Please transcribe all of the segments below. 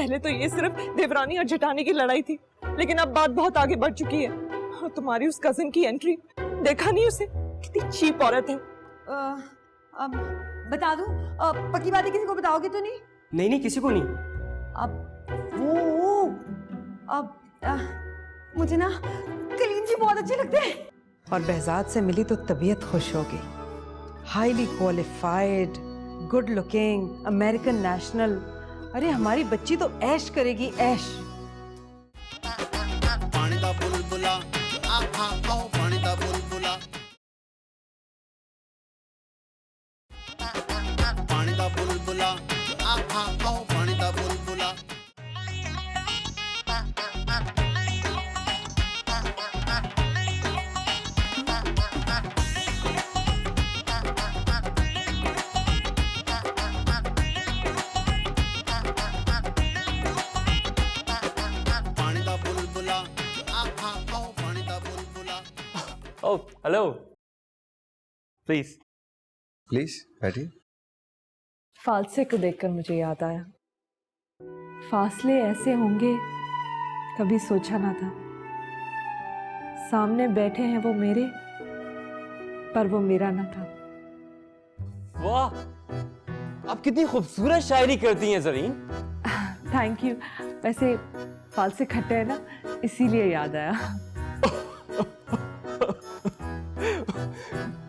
पहले तो ये सिर्फ देवरानी और जेठानी की लड़ाई थी, लेकिन अब बात बहुत आगे बढ़ चुकी है। और तुम्हारी उस कजिन की एंट्री, देखा नहीं उसे, कितनी चीप औरत है। अब बता दूं, पक्की बात है, किसी को बताओगे तो नहीं? नहीं नहीं, किसी को नहीं। अब वो मुझे ना कलीम जी बहुत अच्छे लगते हैं। और behzad से मिली तो तबीयत खुश हो गई। Highly qualified, good looking, American national. अरे हमारी बच्ची तो ऐश करेगी, ऐश। पानी दा बुलबुला आहा ओ पानी दा बुलबुला, पानी दा बुलबुला आहा ओ पानी दा बुलबुला। ओह हेलो, प्लीज प्लीज बैठिए। फासले को देखकर मुझे याद आया, फासले ऐसे होंगे कभी सोचा ना था। सामने बैठे हैं वो मेरे, पर वो मेरा ना था। वाह, आप कितनी खूबसूरत शायरी करती हैं ज़रीन। Thank you. वैसे फालसे खट्टे हैं ना, इसीलिए याद आया।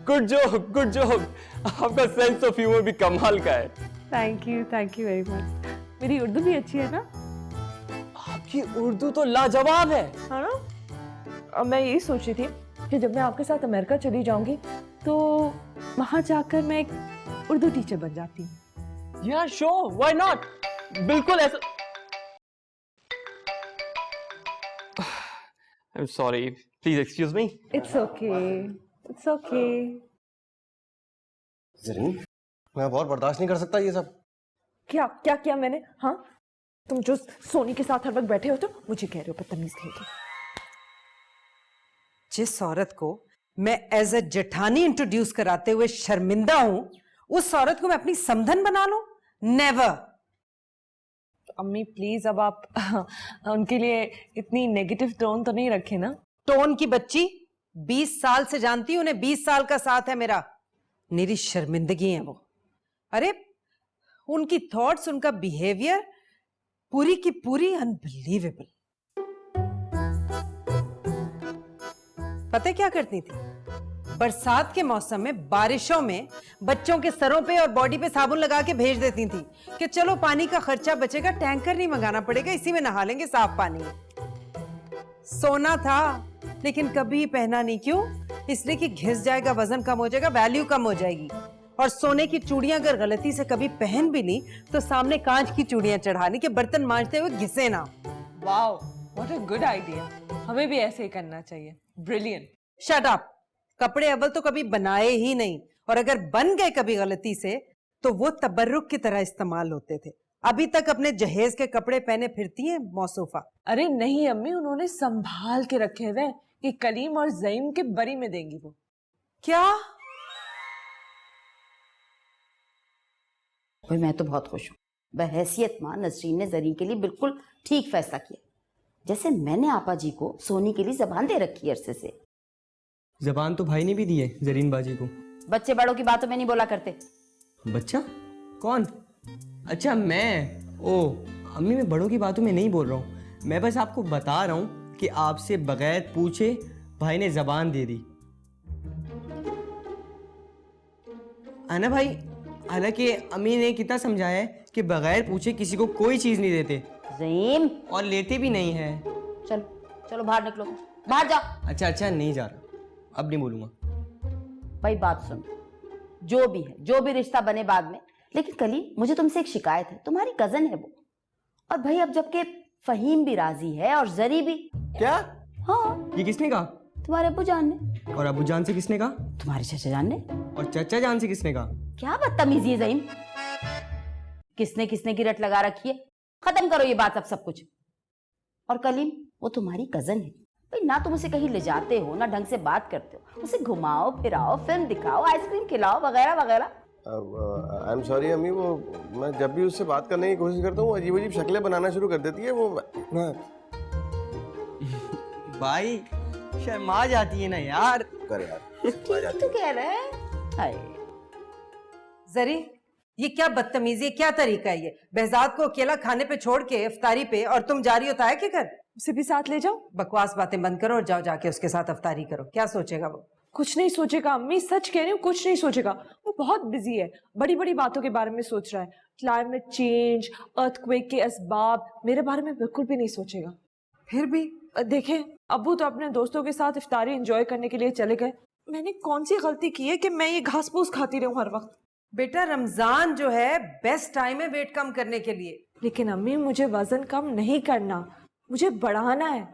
Good joke, good joke. आपका सेंस ऑफ ह्यूमर भी कमाल का है। Thank you very much. मेरी उर्दू भी अच्छी है ना? आपकी उर्दू तो लाजवाब है। हाँ ना? अब मैं यही सोच रही थी कि जब मैं आपके साथ अमेरिका चली जाऊंगी तो वहां जाकर मैं एक उर्दू टीचर बन जाती हूँ। या श्योर, व्हाई नॉट। बिल्कुल ऐसा। I am sorry, please excuse me. It's okay, it's okay. Zareen, मैं अब और बर्दाश्त नहीं कर सकता ये सब। क्या क्या किया मैंने? हाँ, तुम जो सोनी के साथ हर वक्त बैठे हो तो मुझे कह रहे हो बदतमीज कहेगी। जिस औरत को मैं एज ए जेठानी इंट्रोड्यूस कराते हुए शर्मिंदा हूं, उस औरत को मैं अपनी समधन बना लूं? नेवर। अम्मी प्लीज, अब आप उनके लिए इतनी नेगेटिव टोन तो नहीं रखे ना। टोन की बच्ची, 20 साल से जानती हूं उन्हें, 20 साल का साथ है मेरा। मेरी शर्मिंदगी है वो। अरे उनकी थॉट्स, उनका बिहेवियर पूरी की पूरी अनबिलीवेबल। पता है क्या करती थी? बरसात के मौसम में, बारिशों में बच्चों के सरों पे और बॉडी पे साबुन लगा के भेज देती थी कि चलो पानी का खर्चा बचेगा, टैंकर नहीं मंगाना पड़ेगा, इसी में नहा लेंगे साफ पानी में। सोना था लेकिन कभी पहना नहीं। क्यों? इसलिए कि घिस जाएगा, वजन कम हो जाएगा, वैल्यू कम हो जाएगी। और सोने की चूड़ियां अगर गलती से कभी पहन भी ली तो सामने कांच की चूड़ियां चढ़ानी कि बर्तन मांजते हुए घिसे ना। Wow, what a good idea. हमें भी ऐसे ही करना चाहिए। ब्रिलियंट। Shut up. कपड़े अव्वल तो कभी बनाए ही नहीं, और अगर बन गए कभी गलती से तो वो तबर्रुक की तरह इस्तेमाल होते थे। अभी तक अपने जहेज के कपड़े पहने फिरती हैं मौसूफा। अरे नहीं अम्मी, उन्होंने संभाल के रखे हुए कि कलीम और ज़ईम के बरी में देंगी वो। क्या? भाई मैं तो बहुत खुश हूँ। बहैसियत माँ नसरीन ने ज़रीन के लिए बिल्कुल ठीक फैसला किया। जैसे मैंने आपा जी को सोनी के लिए जबान दे रखी है अरसे से। जबान तो भाई ने भी दी है ज़रीन बाजी को। बच्चे बड़ों की बातों में नहीं बोला करते। बच्चा? कौन? अच्छा मैं। ओ अम्मी, मैं बड़ों की बातों में नहीं बोल रहा हूँ। मैं बस आपको बता रहा हूँ कि आपसे बगैर पूछे भाई ने जबान दे दी। आना भाई, हालांकि अम्मी ने कितना समझाया है कि बगैर पूछे किसी को कोई चीज़ नहीं देते। ज़ईम, और लेते भी नहीं है। चलो चलो बाहर निकलो, बाहर जाओ। अच्छा नहीं जा रहा, अब नहीं बोलूंगा। भाई बात सुन, जो भी है, जो भी रिश्ता बने बाद में, लेकिन कली मुझे तुमसे एक शिकायत है। तुम्हारी कजन है वो, और भाई अब जबकि फहीम भी राजी है और जरी भी। क्या? हाँ। ये किसने कहा? तुम्हारे अब्बू जान ने। और अब्बू जान से किसने कहा? तुम्हारे चाचा जान ने। और चाचा जान से किसने कहा? क्या बदतमीजी है ज़ईम, किसने किसने की रट लगा रखी है। खत्म करो ये बात अब सब कुछ। और कलीम, वो तुम्हारी कजन है भाई, ना तुम उसे कहीं ले जाते हो, ना ढंग से बात करते हो। उसे घुमाओ फिराओ, फिल्म दिखाओ, आइसक्रीम खिलाओ, वगैरह वगैरह। आई एम सॉरी अम्मी, वो मैं जब भी उससे बात करने की कोशिश करता हूँ अजीब अजीब शक्लें बनाना शुरू कर देती है वो। मैं भाई शर्मा जाती है ना यार। कर यार, तू कह रहा है हाय जरी, ये क्या बदतमीजी है, क्या तरीका है ये? behzad को अकेला खाने पे छोड़ के इफ्तारी पे, और तुम जा रही हो ताया के घर? उसे भी साथ ले जाओ। बकवास बातें बंद करो और जाओ जाके उसके साथ इफ्तारी करो। क्या सोचेगा वो? कुछ नहीं सोचेगा अम्मी, सच कह रही हूँ, कुछ नहीं सोचेगा। वो बहुत बिजी है, बड़ी बड़ी बातों के बारे में सोच रहा है। क्लाइमेट चेंज, अर्थक्वेक के असबाब, मेरे बारे में बिल्कुल भी नहीं सोचेगा। फिर भी देखें, अब्बू तो अपने दोस्तों के साथ इफ्तारी एंजॉय करने के लिए चले गए। मैंने कौन सी गलती की है कि मैं ये घास फूस खाती रहूं हर वक्त? बेटा, रमजान जो है बेस्ट टाइम है वेट कम करने के लिए। लेकिन अम्मी, मुझे वजन कम नहीं करना, मुझे बढ़ाना है,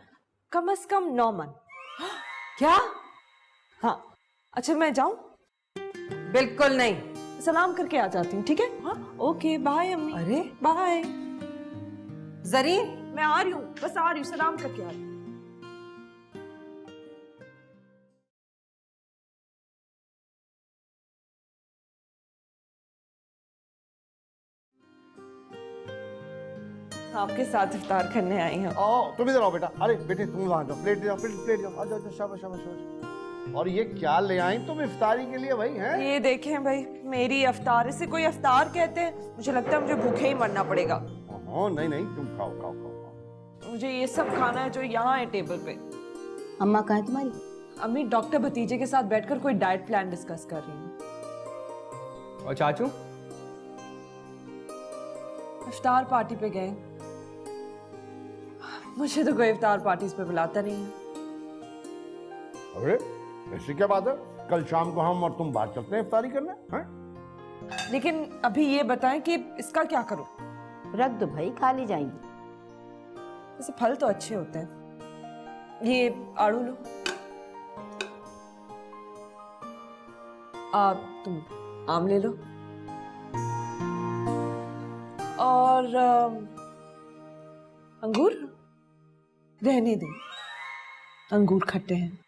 कम से कम 9 मन। क्या? हाँ, अच्छा मैं जाऊं? बिल्कुल नहीं। सलाम करके आ जाती हूँ, ठीक है? हाँ, ओके, बाय अम्मी। अरे बाय। जरी, मैं आ रही हूँ, बस आ रही हूँ, सलाम करके आ रही हूँ। आपके साथ इफ्तार करने आई हूँ। आओ तुम इधर आओ बेटा। अरे बेटे तुम वहां जाओ, प्लेट ले जाओ, प्लेट जाओ। आ जाओ, शाबाश शाबाश शाबाश। और ये क्या ले आई तुम इफ्तारी के लिए भाई? हैं? ये देखें भाई, मेरी अफ्तार, इसे कोई अफ्तार कहते हैं? मुझे लगता है मुझे भूखे ही मरना पड़ेगा। हाँ नहीं नहीं, तुम खाओ खाओ खाओ। मुझे ये सब खाना है जो यहाँ है टेबल पे। अम्मा कहाँ है तुम्हारी? अम्मी डॉक्टर भतीजे के साथ बैठकर कोई डाइट प्लान डिस्कस कर रही हूँ। और चाचू? इफ्तार पार्टी पे गए। मुझे तो कोई इफ्तार पार्टीज पे बुलाता नहीं है। अरे ऐसी क्या बात है? कल शाम को हम और तुम बात चलते हैं इफ्तारी करने, हैं? लेकिन अभी ये बताएं कि इसका क्या करूं? रख दो भाई, खा ली जाएंगी। वैसे फल तो अच्छे होते हैं। ये आड़ू लो। तुम आम ले लो। और अंगूर रहने दो, अंगूर खट्टे हैं।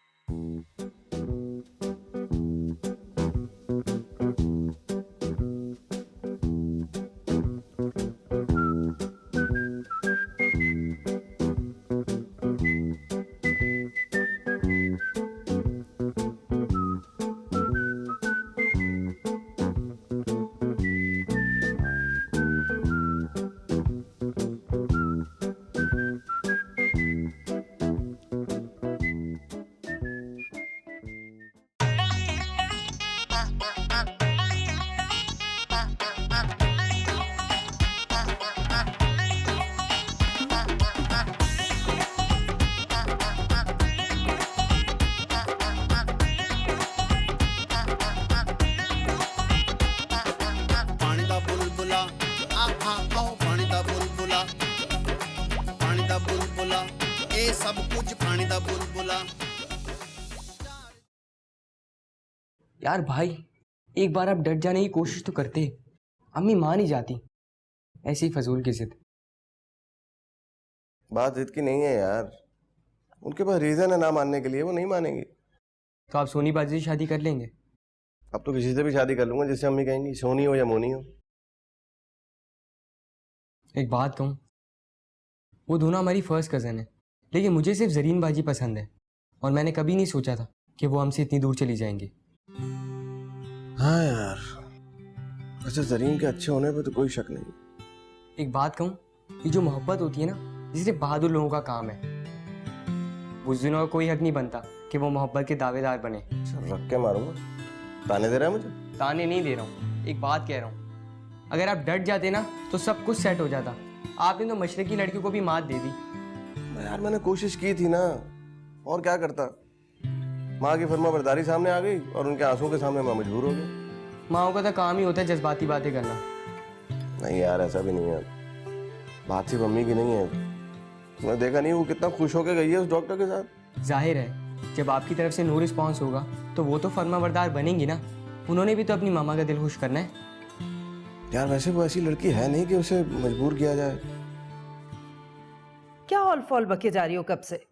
पानी दा बुलबुला आहा आओ पानी दा बुलबुला, पानी दा बुलबुला ए सब कुछ पानी दा बुलबुला। यार भाई, एक बार आप डट जाने की कोशिश तो करते। अम्मी मान ही जाती, ऐसी फजूल की जिद। बात जिद की नहीं है यार, उनके पास रीजन है ना मानने के लिए, वो नहीं मानेंगी। तो आप सोनी बाजी से शादी कर लेंगे? अब तो किसी से भी शादी कर लूंगा जिससे अम्मी कहेंगी, सोनी हो या मोनी हो। एक बात कहूँ, वो दोनों हमारी फर्स्ट कज़न है, लेकिन मुझे सिर्फ जरीन बाजी पसंद है, और मैंने कभी नहीं सोचा था कि वो हमसे इतनी दूर चली जाएंगी। हाँ यार, वैसे जरीन के अच्छे होने पे तो कोई शक नहीं। एक बात कहूँ, ये जो मोहब्बत होती है ना, ये सिर्फ बहादुर लोगों का काम है। बुज़दिलों का कोई हक नहीं बनता कि वो मोहब्बत के दावेदार बने। चल रख के मारूंगा। ताने दे रहा है मुझे? ताने नहीं दे रहा हूँ, एक बात कह रहा हूँ। अगर आप डट जाते ना तो सब कुछ सेट हो जाता। आपने तो मशरकी लड़की को भी मात दे दी। यार मैंने कोशिश की थी ना, और क्या करता। माँ की फर्माबरदारी सामने आ गई और उनके आंसुओं के सामने मैं मजबूर हो गया। माओ का तो काम ही होता है जज्बाती बातें करना। नहीं यार, ऐसा भी नहीं है। बात सिर्फ मम्मी की नहीं है। तुमने देखा नहीं वो कितना खुश होकर गई है उस डॉक्टर के साथ। जाहिर है, जब आपकी तरफ से नो रिस्पॉन्स होगा तो वो तो फर्माबरदार बनेंगी ना। उन्होंने भी तो अपनी मामा का दिल खुश करना है। यार वैसे वो ऐसी लड़की है नहीं कि उसे मजबूर किया जाए। क्या हॉल फॉल बके जा रही हो कब से?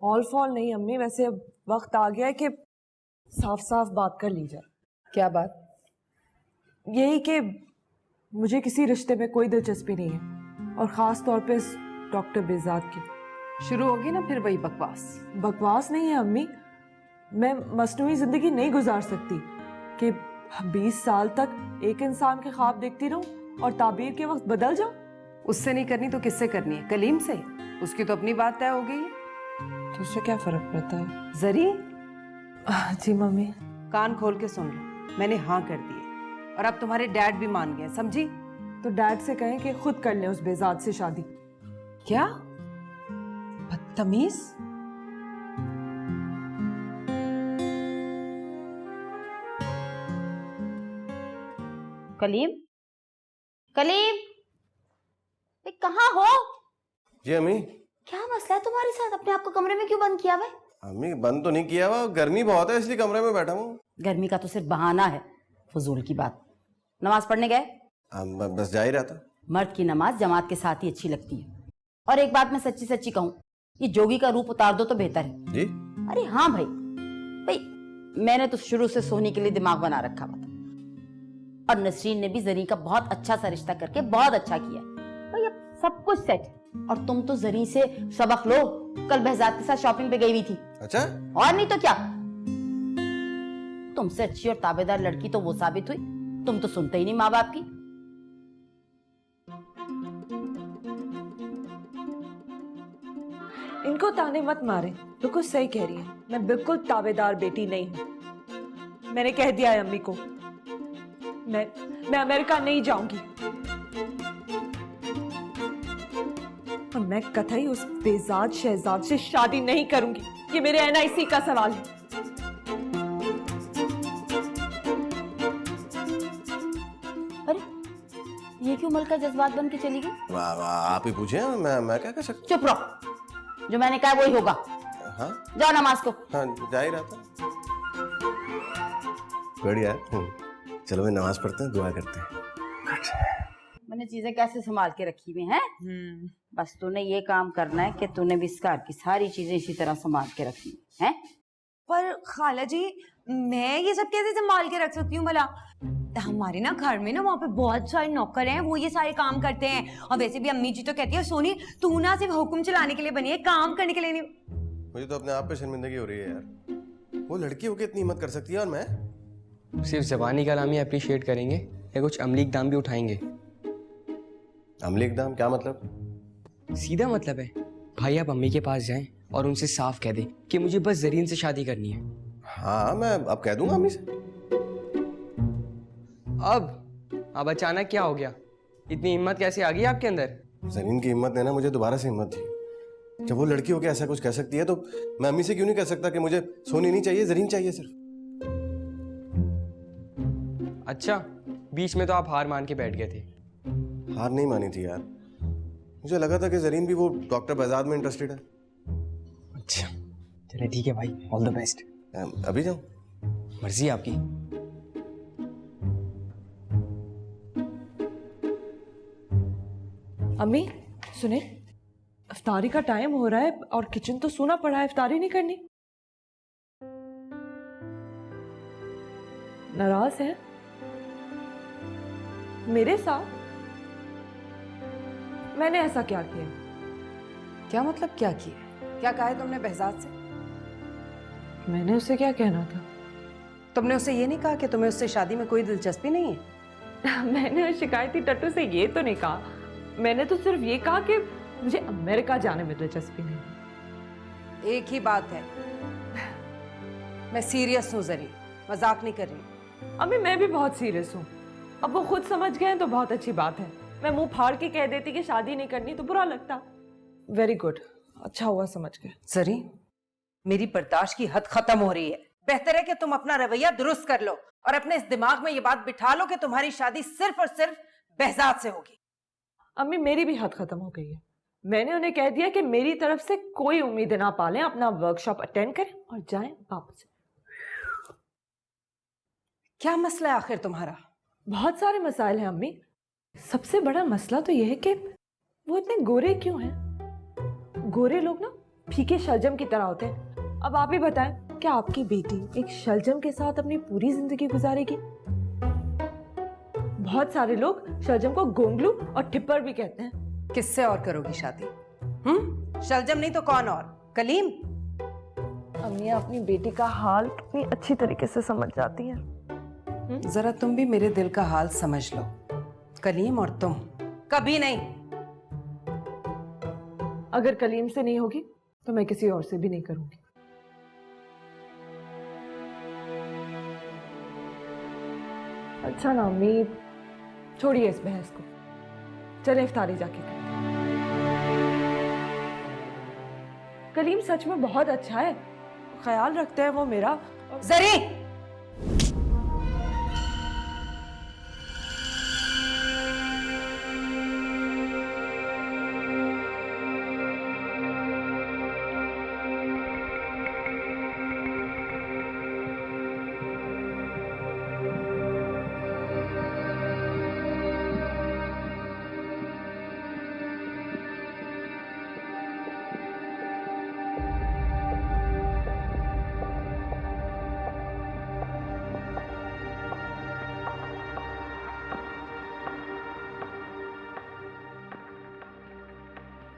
ऑल फॉल नहीं अम्मी, वैसे अब वक्त आ गया है कि साफ साफ बात कर ली जाए। क्या बात? यही कि मुझे किसी रिश्ते में कोई दिलचस्पी नहीं है, और ख़ास तौर पे इस डॉक्टर बेजाद की। शुरू होगी ना फिर वही बकवास। बकवास नहीं है अम्मी, मैं मसनूई ज़िंदगी नहीं गुजार सकती कि 20 साल तक एक इंसान के ख्वाब देखती रहूं और ताबीर के वक्त बदल जाऊं। उससे नहीं करनी तो किससे करनी है? कलीम से। उसकी तो अपनी बात तय हो गई है। तो उससे क्या फ़र्क पड़ता है? जरी, जी मम्मी। कान खोल के सुन लो, मैंने हाँ कर दी है और अब तुम्हारे डैड भी मान गए, समझी? तो डैड से कहें कि खुद कर लें उस बेजाद से शादी। क्या बदतमीज! कलीम, कलीम, कहाँ हो? जी अम्मी। क्या मसला है तुम्हारे साथ? अपने आप को कमरे में क्यों बंद किया हुआ है? अम्मी बंद तो नहीं किया हुआ, गर्मी बहुत है इसलिए कमरे में बैठा हूँ। गर्मी का तो सिर्फ बहाना है, फजूल की बात। नमाज पढ़ने गए? बस जा ही रहा था। मर्द की नमाज जमात के साथ ही अच्छी लगती है। और एक बात मैं सच्ची सच्ची कहूँ, ये जोगी का रूप उतार दो तो बेहतर है। जी? अरे हाँ भाई, मैंने तो शुरू से सोनी के लिए दिमाग बना रखा हुआ था, और नसरीन ने भी जरी का बहुत अच्छा सा रिश्ता करके बहुत अच्छा किया भाई। अब सब कुछ सेट है, और तुम तो जरी से सबक लो। कल बहजाद के साथ शॉपिंग पे गई हुई थी। अच्छा? और नहीं तो क्या, तुमसे अच्छी और ताबेदार लड़की तो वो साबित हुई। तुम तो सुनते ही नहीं माँ बाप की। इनको ताने मत मारे, बिल्कुल सही कह रही है। मैं बिल्कुल ताबेदार बेटी नहीं हूँ। मैंने कह दिया है अम्मी को, मैं अमेरिका नहीं जाऊंगी, और मैं कतई उस बेजाद शहजाद से शादी नहीं करूंगी। ये मेरे एनआईसी का सवाल है। अरे ये क्यों मलका जज्बात बन के चली गई? वाह वाह, आप ही पूछे, मैं क्या कर सकता? चुप रहो, जो मैंने कहा वही होगा। हाँ जाओ नमाज को। हाँ, जा ही रहा था। बढ़िया। चलो मैं नमाज पढ़ते हैं, दुआ करते हैं। मैंने चीजें कैसे संभाल के रखी हुई हैं? बस तूने ये काम करना है कि तूने भी इस घर की सारी चीजें इसी तरह संभाल के रखनी है। पर खाला जी, मैं ये सब कैसे संभाल के रख सकती हूँ भला? हमारे ना घर में ना वहाँ पे बहुत सारे नौकर हैं, वो ये सारे काम करते हैं। और वैसे भी अम्मी जी तो कहती है, सोनी तू ना सिर्फ हुक्म चलाने के लिए बनी है, काम करने के लिए नहीं। मुझे तो अपने आप पे शर्मिंदगी हो रही है यार। वो लड़की होके इतनी हिम्मत कर सकती है, और मैं सिर्फ ज़बानी कलामी अप्रिशिएट करेंगे या कुछ अमली इक़दाम भी उठाएंगे? अमली इक़दाम क्या मतलब? सीधा मतलब है, भाई आप अम्मी के पास जाएं और उनसे साफ कह दें कि मुझे बस जरीन से शादी करनी है। हाँ, मैं अब कह दूंगा अम्मी से। अब अचानक क्या हो गया? इतनी हिम्मत कैसे आ गई आपके अंदर? जरीन की हिम्मत ने ना मुझे दोबारा से हिम्मत दी। जब वो लड़की होके ऐसा कुछ कह सकती है, तो मैं अम्मी से क्यों नहीं कह सकता कि मुझे सोनी नहीं चाहिए, जरीन चाहिए सिर्फ। अच्छा, बीच में तो आप हार मान के बैठ गए थे। हार नहीं मानी थी यार, मुझे लगा था कि जरीन भी वो डॉक्टर बजाद में इंटरेस्टेड है। अच्छा चले ठीक है भाई, ऑल द बेस्ट। अभी जाऊं? मर्जी आपकी। अम्मी सुने, इफ्तारी का टाइम हो रहा है और किचन तो सूना पड़ा है, इफ्तारी नहीं करनी? नाराज है मेरे साथ? मैंने ऐसा क्या किया? क्या मतलब क्या किया? क्या कहा है तुमने बहजाद से? मैंने उसे क्या कहना था? तुमने उससे ये नहीं कहा कि तुम्हें उससे शादी में कोई दिलचस्पी नहीं है? मैंने उस शिकायती टट्टू से ये तो नहीं कहा। मैंने तो सिर्फ ये कहा कि मुझे अमेरिका जाने में दिलचस्पी नहीं। एक ही बात है, मैं सीरियस हूँ जरी, मजाक नहीं कर रही। अम्मी मैं भी बहुत सीरियस हूँ। अब वो खुद समझ गए हैं तो बहुत अच्छी बात है। मैं मुंह फाड़ के कह देती कि शादी नहीं करनी तो बुरा लगता। वेरी गुड, अच्छा हुआ समझ गए। जरी, मेरी बर्दाश्त की हद खत्म हो रही है। बेहतर है कि तुम अपना रवैया दुरुस्त कर लो और अपने इस दिमाग में ये बात बिठा लो कि तुम्हारी शादी सिर्फ और सिर्फ बहजाद से होगी। अम्मी मेरी भी हद खत्म हो गई है। मैंने उन्हें कह दिया कि मेरी तरफ से कोई उम्मीद ना पालें, अपना वर्कशॉप अटेंड करें और जाएं वापस। क्या मसला है आखिर तुम्हारा? बहुत सारे मसाइल हैं अम्मी। सबसे बड़ा मसला तो यह है कि वो इतने गोरे क्यों हैं? गोरे लोग ना फीके शलजम की तरह होते हैं। अब आप ही बताएं, क्या आपकी बेटी एक शलजम के साथ अपनी पूरी जिंदगी गुजारेगी? बहुत सारे लोग शलजम को गोंगलू और ठिप्पर भी कहते हैं। किससे और करोगी शादी? शलजम नहीं तो कौन और? कलीम? अम्मी अपनी बेटी का हाल कितनी अच्छी तरीके से समझ जाती हैं। जरा तुम भी मेरे दिल का हाल समझ लो। कलीम और तुम कभी नहीं। अगर कलीम से नहीं होगी तो मैं किसी और से भी नहीं करूंगी। अच्छा ना अम्मी, छोड़िए इस बहस को, चले इफ्तारी जाके करें। कलीम सच में बहुत अच्छा है, ख्याल रखते हैं वो मेरा। जरी,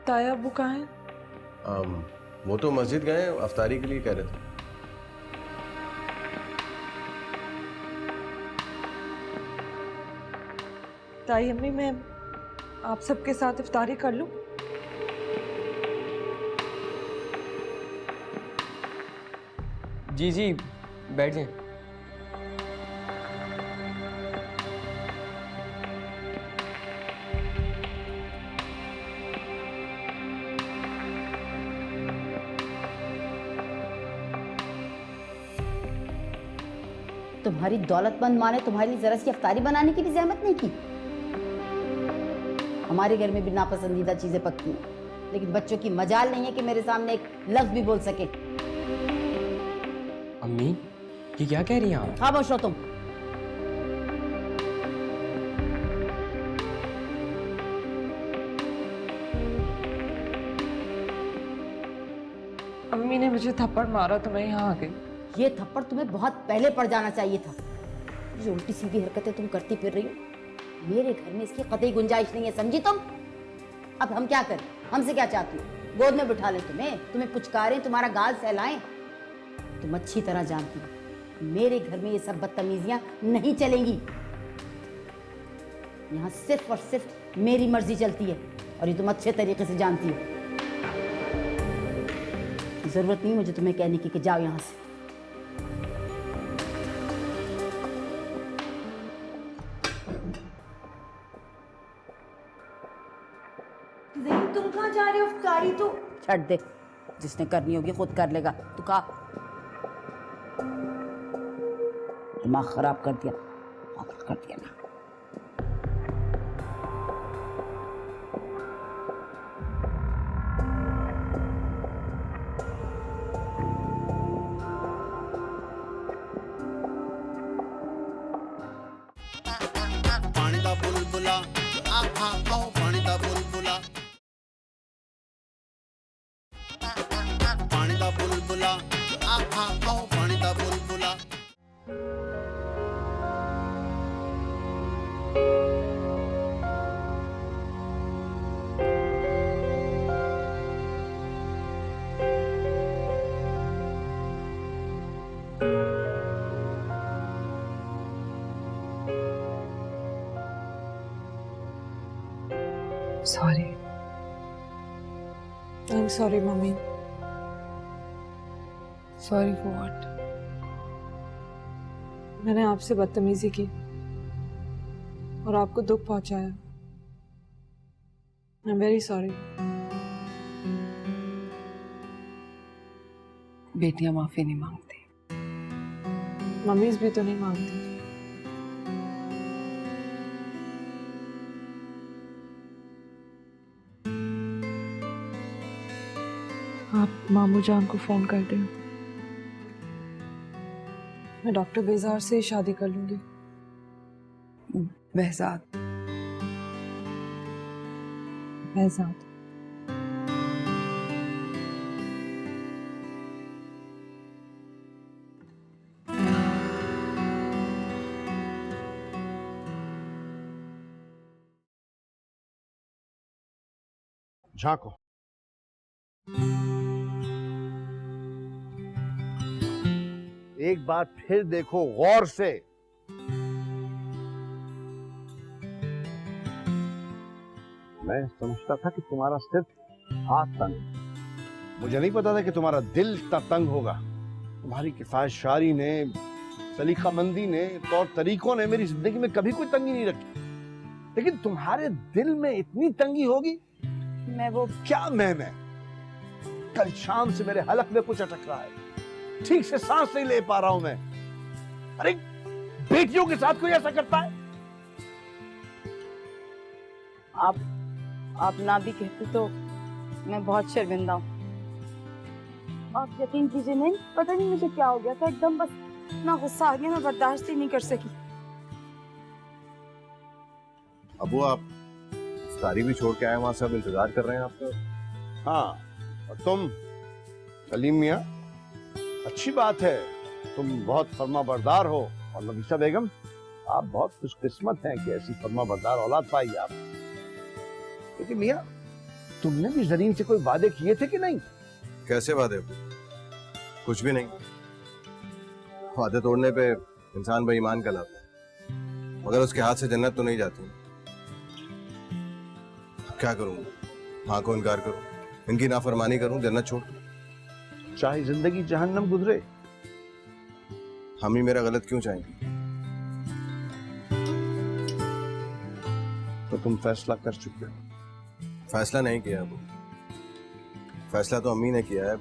ताया अब्बू कहाँ हैं? वो तो मस्जिद गए हैं, अफ्तारी के लिए कह रहे थे। ताई अम्मी, मैं आप सबके साथ इफ्तारी कर लूं? जी जी, बैठ जाएं। तुम्हारी दौलतमंद माँ ने तुम्हारे लिए जरा सी अफ्तारी बनाने की भी जहमत नहीं की। हमारे घर में भी नापसंदीदा चीजें पकती हैं, लेकिन बच्चों की मजाल नहीं है कि मेरे सामने एक लफ्ज भी बोल सके। अम्मी, ये क्या कह रही हैं आप? खामोश हो तुम। अम्मी ने मुझे थप्पड़ मारा तो मैं यहाँ आ गई। ये थप्पड़ तुम्हें बहुत पहले पड़ जाना चाहिए था। ये उल्टी सीधी हरकतें तुम करती फिर रही हो। मेरे घर में इसकी कतई गुंजाइश नहीं है, समझी तुम? अब हम क्या करें? हमसे क्या चाहती हो? गोद में बिठा लें तुम्हें पुचकारें, तुम्हारा गाल सहलाएं? तुम अच्छी तरह जानती हो मेरे घर में ये सब बदतमीजियां नहीं चलेंगी। यहाँ सिर्फ और सिर्फ मेरी मर्जी चलती है और ये तुम अच्छे तरीके से जानती हो। जरूरत नहीं मुझे तुम्हें कहने की कि जाओ यहाँ से। तुम कहाँ जा रहे हो? इफ्तारी तो छੱਡ दे, जिसने करनी होगी खुद कर लेगा। तू खा। दिमाग खराब कर दिया, पागल कर दिया ना। पानी दा बुलबुला आहा आओ पानी दा बुलबुला पानी दा बुलबुला आहा आओ पानी दा बुलबुला Sorry. I'm sorry, Mummy. Sorry for what? मैंने आपसे बदतमीजी की और आपको दुख पहुंचाया। I'm very sorry. बेटियां माफी नहीं मांगती। मम्मीज भी तो नहीं मांगती। आप मामू जान को फोन कर दें। मैं डॉक्टर बेजार से ही शादी कर लूंगी। बहजाद, बेहजाद। झांको। एक बार फिर देखो गौर से। मैं समझता था कि तुम्हारा सिर्फ हाथ तंग है। मुझे नहीं पता था कि तुम्हारा दिल इतना तंग होगा। तुम्हारी किफायतशारी ने, सलीकामंदी ने, तौर तरीकों ने मेरी जिंदगी में कभी कोई तंगी नहीं रखी, लेकिन तुम्हारे दिल में इतनी तंगी होगी। मैं वो क्या मैं कल शाम से मेरे हलक में कुछ अटक रहा है, ठीक से सांस नहीं ले पा रहा हूं मैं। अरे बेटियों के साथ कोई ऐसा करता है? आप ना भी कहते तो मैं बहुत शर्मिंदा हूँ। आप यकीन कीजिए, नहीं पता नहीं मुझे क्या हो गया था, एकदम बस इतना गुस्सा आ गया, मैं बर्दाश्त ही नहीं कर सकी। अबू आप इफ्तारी भी छोड़ के आए, वहां सब इंतजार कर रहे हैं आपका। हाँ, और तुम सलीम मियां, अच्छी बात है, तुम बहुत फर्मा बरदार हो, और नबीसा बेगम आप बहुत खुशकिस्मत हैं कि ऐसी फर्मा बरदार औलाद पाई आप। लेकिन मियां, तुमने भी जरीन से कोई वादे किए थे कि नहीं? कैसे वादे? कुछ भी नहीं। वादे तोड़ने पे इंसान बेईमान कहलाता है, मगर उसके हाथ से जन्नत तो नहीं जाती। अब क्या करूंगा? हाँ को इनकार करूं, इनकी नाफरमानी करूं, जन्नत छोड़ दूं? चाहे जिंदगी जहन्नम गुजरे। हम ही मेरा गलत क्यों चाहेंगे? तो तुम फैसला कर चुके हो। फैसला नहीं किया अबू, फैसला तो अम्मी ने किया है,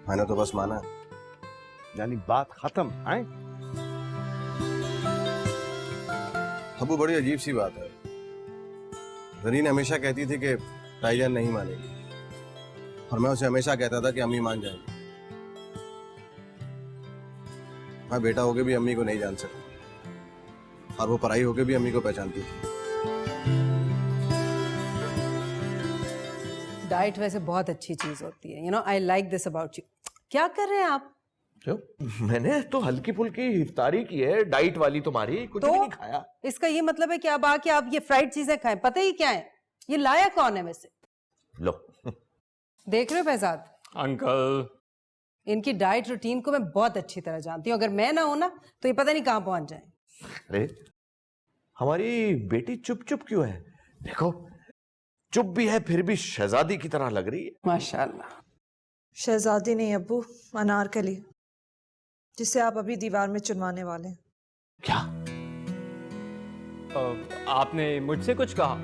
मैंने तो बस माना है। यानी बात खत्म है? अबू बड़ी अजीब सी बात है। जरीन हमेशा कहती थी कि ताईजान नहीं मानेगी, और मैं उसे हमेशा कहता था कि अम्मी मान जाएगी। मैं बेटा होके भी अम्मी को नहीं जान सकता, और वो पराई होके भी अम्मी को पहचानती थी। डाइट वैसे बहुत अच्छी चीज होती है, you know, I like this about you. क्या कर रहे हैं आप? क्यों? मैंने तो हल्की फुल्की इफ्तारी की है, डाइट वाली तुम्हारी, कुछ तो भी नहीं खाया। इसका ये मतलब है कि अब आके आप ये फ्राइड चीजें खाएं? पता ही क्या है ये लाया कौन है वैसे? लो देख रहे हो फैजाद, अंकल, इनकी डाइट रूटीन को मैं बहुत अच्छी तरह जानती हूँ। अगर मैं ना हो ना तो ये पता नहीं कहाँ पहुंच जाए। अरे हमारी बेटी चुप चुप क्यों है? देखो चुप भी है फिर भी शहजादी की तरह लग रही है। माशाल्लाह। शहजादी नहीं अब्बू, अनारकली, जिसे आप अभी दीवार में चुनवाने वाले हैं। क्या? आपने मुझसे कुछ कहा?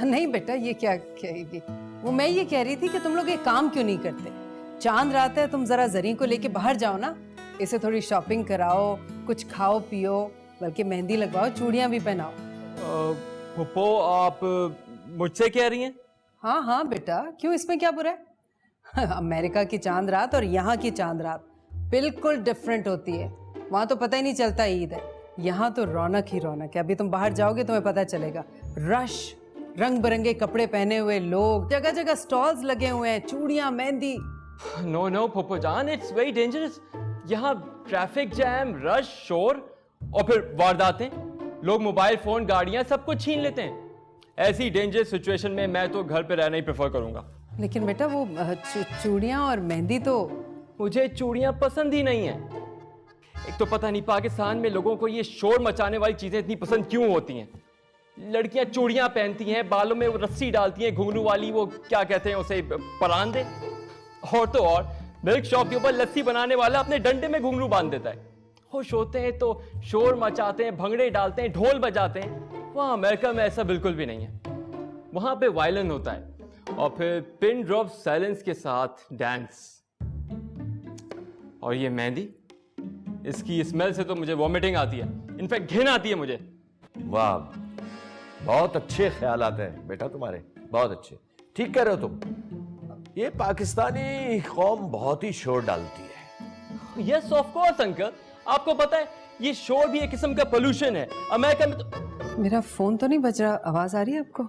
नहीं बेटा, ये क्या कहेगी? वो मैं ये कह रही थी कि तुम लोग एक काम क्यों नहीं करते? चांद रात है, तुम जरा जरीन को लेके बाहर जाओ ना, इसे थोड़ी शॉपिंग कराओ, कुछ खाओ पियो, बल्कि मेहंदी लगवाओ, चूड़ियां भी पहनाओ। पप्पो आप मुझसे कह रही हैं? हाँ हाँ बेटा, क्यों, इसमें क्या बुरा है? अमेरिका की चांद रात और यहाँ की चांद रात बिल्कुल डिफरेंट होती है। वहां तो पता ही नहीं चलता ईद है, यहाँ तो रौनक ही रौनक है। अभी तुम बाहर जाओगे तुम्हें पता चलेगा। रश, रंग बिरंगे कपड़े पहने हुए लोग, जगह जगह स्टॉल्स लगे हुए हैं, चूड़ियां, मेहंदी। नो नो पप्पो जान, इट्स वेरी डेंजरस। यहाँ ट्रैफिक जैम, रश, शोर और फिर वारदातें। लोग मोबाइल फोन, गाड़ियां सब कुछ छीन लेते हैं। ऐसी डेंजरस सिचुएशन में मैं तो घर पे रहना ही प्रेफर करूंगा। लेकिन बेटा वो चूड़ियां और मेहंदी तो। मुझे चूड़ियां पसंद ही नहीं है। एक तो पता नहीं पाकिस्तान में लोगों को ये शोर मचाने वाली चीजें इतनी पसंद क्यों होती हैं। लड़कियां चूड़ियां पहनती हैं, बालों में वो रस्सी डालती हैं, घुंघरू वाली, वो क्या कहते हैं उसे, परांदे। और तो और मिल्क शॉप के ऊपर लस्सी बनाने वाला अपने डंडे में घुंघरू बांध देता है। खुश होते हैं तो शोर मचाते हैं, भंगड़े डालते हैं, ढोल बजाते हैं। वहाँ अमेरिका में ऐसा बिल्कुल भी नहीं है। वहाँ पे वायलेंस होता है और फिर पिन ड्रॉप साइलेंस के साथ डांस। और ये मेहंदी, इसकी स्मेल से तो मुझे वॉमिटिंग आती है, इनफैक्ट घिन आती है मुझे। वाह, बहुत अच्छे ख्यालात हैं बेटा तुम्हारे, बहुत अच्छे। ठीक कह रहे हो तुम। ये पाकिस्तानी कौम बहुत ही शोर डालती है। यस ऑफ कोर्स अंकल, आपको पता है ये शोर भी एक किस्म का पोल्यूशन है। अमेरिका में तो। मेरा फोन तो नहीं बज रहा, आवाज आ रही है आपको?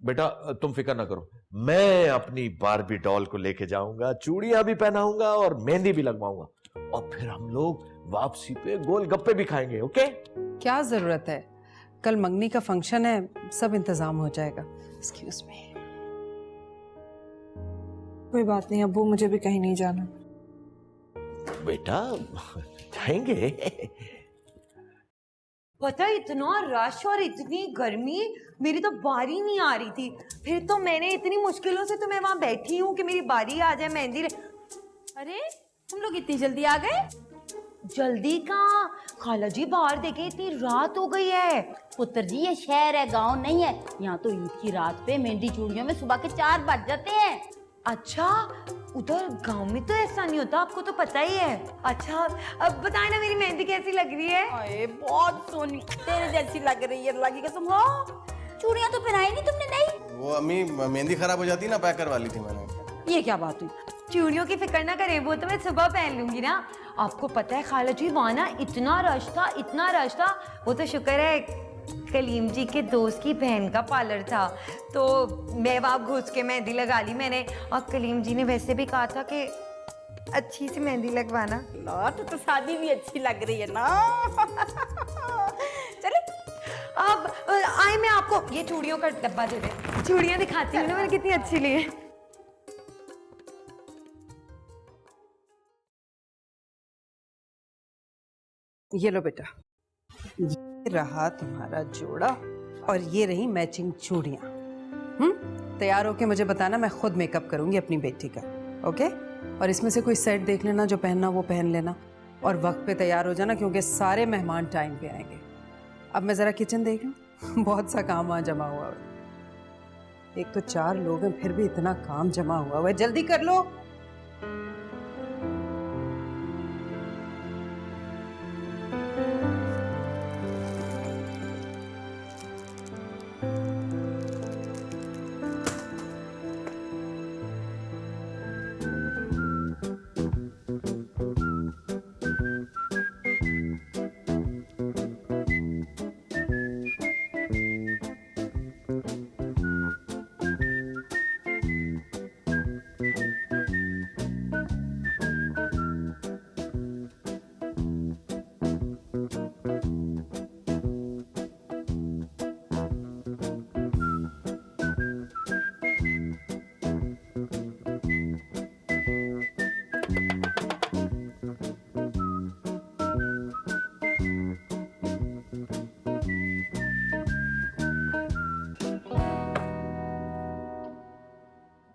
बेटा तुम फिक्र ना करो, मैं अपनी बारबी डॉल को लेके जाऊंगा, चूड़ियां भी पहनाऊंगा और मेहंदी भी लगवाऊंगा, और फिर हम लोग वापसी पे गोलगप्पे भी खाएंगे। ओके? क्या जरूरत है? कल मंगनी का फंक्शन है, सब इंतजाम हो जाएगा। Excuse me. कोई बात नहीं अब्बू, मुझे भी कहीं नहीं जाना। बेटा जाएंगे। पता है इतना रश और इतनी गर्मी, मेरी तो बारी नहीं आ रही थी। फिर तो मैंने इतनी मुश्किलों से तो मैं वहां बैठी हूँ कि मेरी बारी आ जाए मेहंदी। अरे तुम लोग इतनी जल्दी आ गए? जल्दी कहाँ, खाला जी बाहर देखे इतनी रात हो गई है। पुत्र जी ये शहर है, गांव नहीं है। यहाँ तो ईद की रात पे मेहंदी चूड़ियों में सुबह के 4 बज जाते हैं। अच्छा, उधर गांव में तो ऐसा नहीं होता, आपको तो पता ही है। अच्छा अब बताए ना मेरी मेहंदी कैसी लग रही है? अरे बहुत सोनी, तेरे जैसी लग रही है, लगी कसम। हो चूड़ियां तो पहनाई नहीं तुमने? नहीं, वो अम्मी मेहंदी खराब हो जाती ना, पैक करवा ली थी मैंने। ये क्या बात हुई? चूड़ियों की फिक्र ना करें, वो तो मैं सुबह पहन लूंगी ना। आपको पता है खाला जी वहां ना इतना रश था, इतना रश था। वो तो शुक्र है कलीम जी के दोस्त की बहन का पार्लर था, तो मैं वहां घुस के मेहंदी लगा ली मैंने। और कलीम जी ने वैसे भी कहा था कि अच्छी सी मेहंदी लगवाना। तो शादी भी अच्छी लग रही है ना। चले अब आए मैं आपको ये चूड़ियों का डब्बा दे दे, चूड़ियां दिखाती हूँ ना मैंने कितनी अच्छी ली है। ये लो बेटा, ये रहा तुम्हारा जोड़ा और ये रही मैचिंग चूड़ियां। तैयार होके मुझे बताना, मैं खुद मेकअप करूंगी अपनी बेटी का। ओके? और इसमें से कोई सेट देख लेना, जो पहनना वो पहन लेना। और वक्त पे तैयार हो जाना, क्योंकि सारे मेहमान टाइम पे आएंगे। अब मैं जरा किचन देख लूं, बहुत सा काम वहां जमा हुआ है। एक तो 4 लोग हैं, फिर भी इतना काम जमा हुआ है, जल्दी कर लो।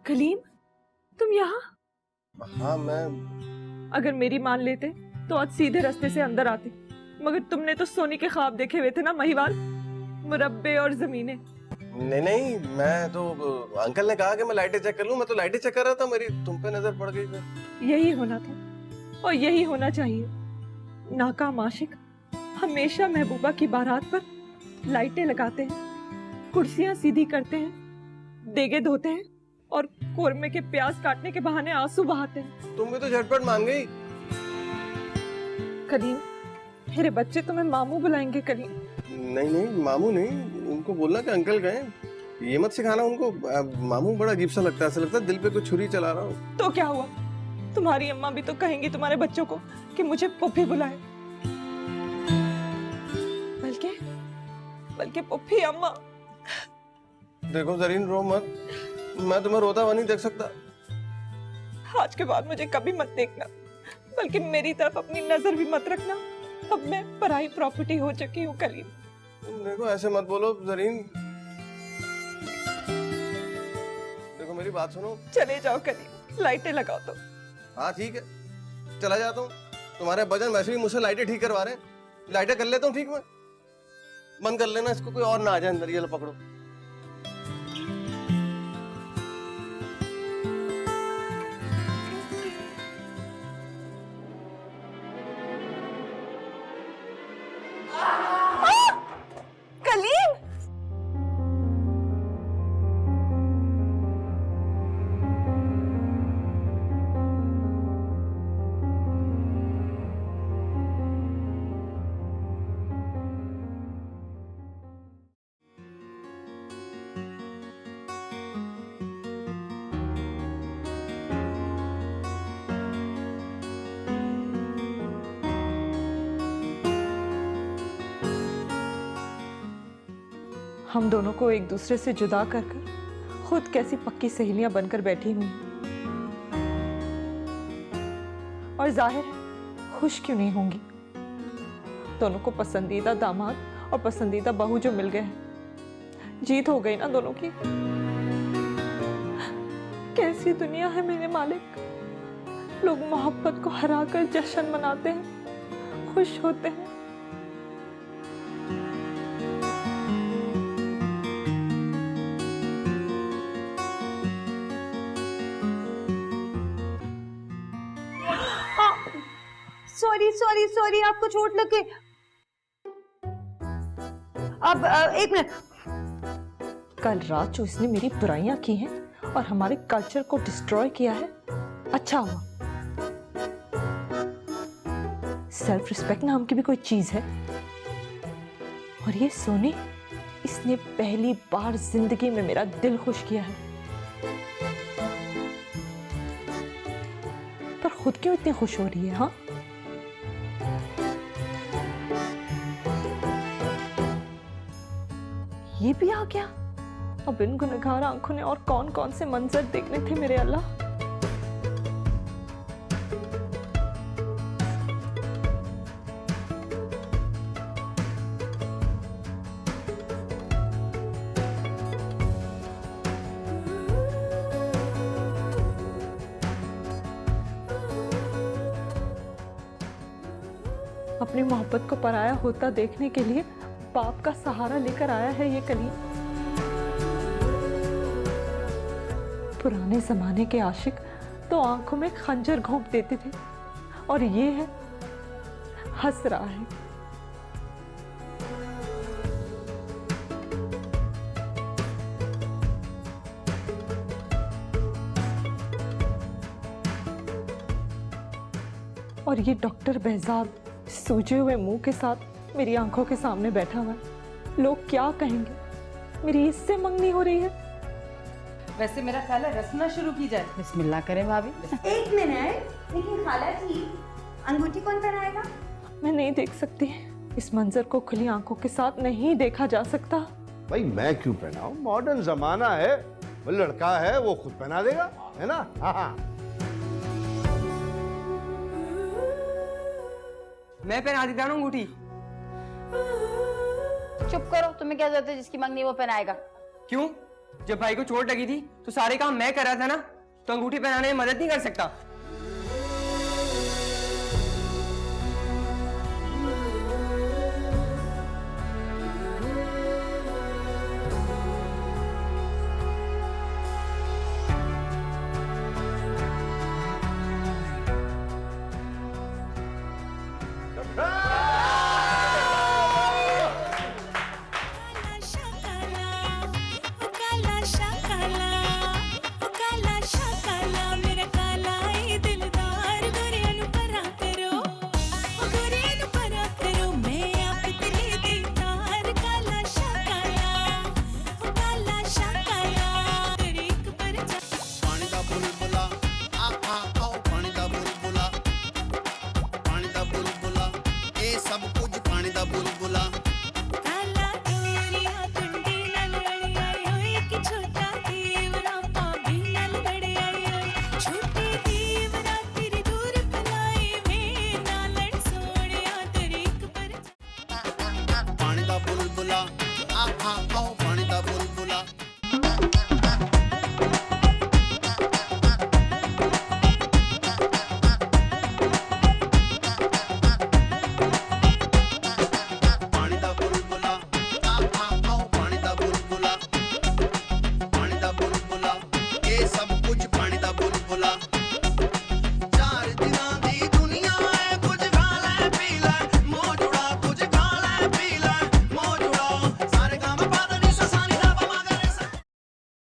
कलीम, तुम यहाँ? हाँ मैं अगर मेरी मान लेते तो आज सीधे रास्ते से अंदर आते, मगर तुमने तो सोनी के ख्वाब देखे हुए थे ना, महिवाल, मुरब्बे और जमीनें। नहीं, मैं तो अंकल ने कहा कि मैं लाइटें चेक कर लूं, मैं तो लाइटें चेक कर रहा था, मेरी तुम पे नजर पड़ गई फिर। यही होना था और यही होना चाहिए। नाकाम आशिक हमेशा महबूबा की बारात पर लाइटें लगाते हैं, कुर्सियां सीधी करते हैं, देगे धोते हैं और कोरमे के प्याज काटने के बहाने आंसू बहाते हैं। तुम भी तो झटपट मान गई। कलीम, मेरे बच्चे तुम्हें मामू बुलाएंगे। कलीम नहीं, मामू नहीं, उनको बोलना कि अंकल गए। ये मत सिखाना उनको, मामू बड़ा अजीब सा लगता है, ऐसा लगता है दिल पे कोई छुरी चला रहा हूँ। तो क्या हुआ, तुम्हारी अम्मा भी तो कहेंगी तुम्हारे बच्चों को कि मुझे पुप्पी बुलाए। बल्कि पुप्पी अम्मा। देखो जरीन, रो मत, मैं तुम्हें रोता हुआ नहीं देख सकता। आज के बाद मुझे कभी मत देखना, बल्कि मेरी तरफ अपनी नजर भी मत रखना। अब मैं पराई प्रॉपर्टी हो चुकी हूँ कलीम। देखो ऐसे मत बोलो जरीन, देखो मेरी बात सुनो। चले जाओ कलीम, लाइटें लगाओ तो। हाँ ठीक है, चला जाता हूँ। तुम्हारे बजन वैसे भी मुझसे लाइटें ठीक करवा रहे हैं, लाइटें कर लेता हूँ ठीक। मैं बंद कर लेना इसको, कोई और ना आ जाए अंदर। ये लो पकड़ो। कलीम, हम दोनों को एक दूसरे से जुदा कर कर खुद कैसी पक्की सहेलियां बनकर बैठी हुई हैं। और जाहिर है खुश क्यों नहीं होंगी। दोनों को पसंदीदा दामाद और पसंदीदा बहू जो मिल गए हैं, जीत हो गई ना दोनों की। कैसी दुनिया है मेरे मालिक, लोग मोहब्बत को हराकर जश्न मनाते हैं, खुश होते हैं। सॉरी सॉरी सॉरी, आपको चोट लग गई। अब एक मिनट। कल रात जो इसने मेरी बुराइयां की हैं और हमारे कल्चर को डिस्ट्रॉय किया है, अच्छा हुआ। सेल्फ रिस्पेक्ट नाम की भी कोई चीज है। और ये सोनी, इसने पहली बार जिंदगी में मेरा दिल खुश किया है। पर खुद क्यों इतनी खुश हो रही है? हाँ, ये भी आ गया। अब इन गुनहगार आंखों ने और कौन कौन से मंजर देखने थे मेरे अल्लाह। अपनी मोहब्बत को पराया होता देखने के लिए बाप का सहारा लेकर आया है ये कलीम। पुराने जमाने के आशिक तो आंखों में खंजर घोंप देते थे, और ये है हंस रहा है। और ये डॉक्टर behzad सूजे हुए मुंह के साथ मेरी आंखों के सामने बैठा हुआ है। लोग क्या कहेंगे, मेरी इससे मंगनी हो रही है। वैसे मेरा ख्याल है रसना शुरू की जाए। बिस्मिल्लाह करें भाभी। एक मिनट, लेकिन खाला जी अंगूठी कौन पहनाएगा? मैं नहीं देख सकती, इस मंजर को खुली आंखों के साथ नहीं देखा जा सकता। भाई मैं क्यों पहनाऊं, मॉडर्न जमाना है, वो लड़का है वो खुद पहना देगा, है ना? हाँ। मैं पहना देता हूँ अंगूठी। चुप करो, तुम्हें क्या जरूरत है? जिसकी मंगनी वो पहनाएगा। क्यों? जब भाई को चोट लगी थी तो सारे काम मैं कर रहा था ना, तो अंगूठी पहनाने में मदद नहीं कर सकता?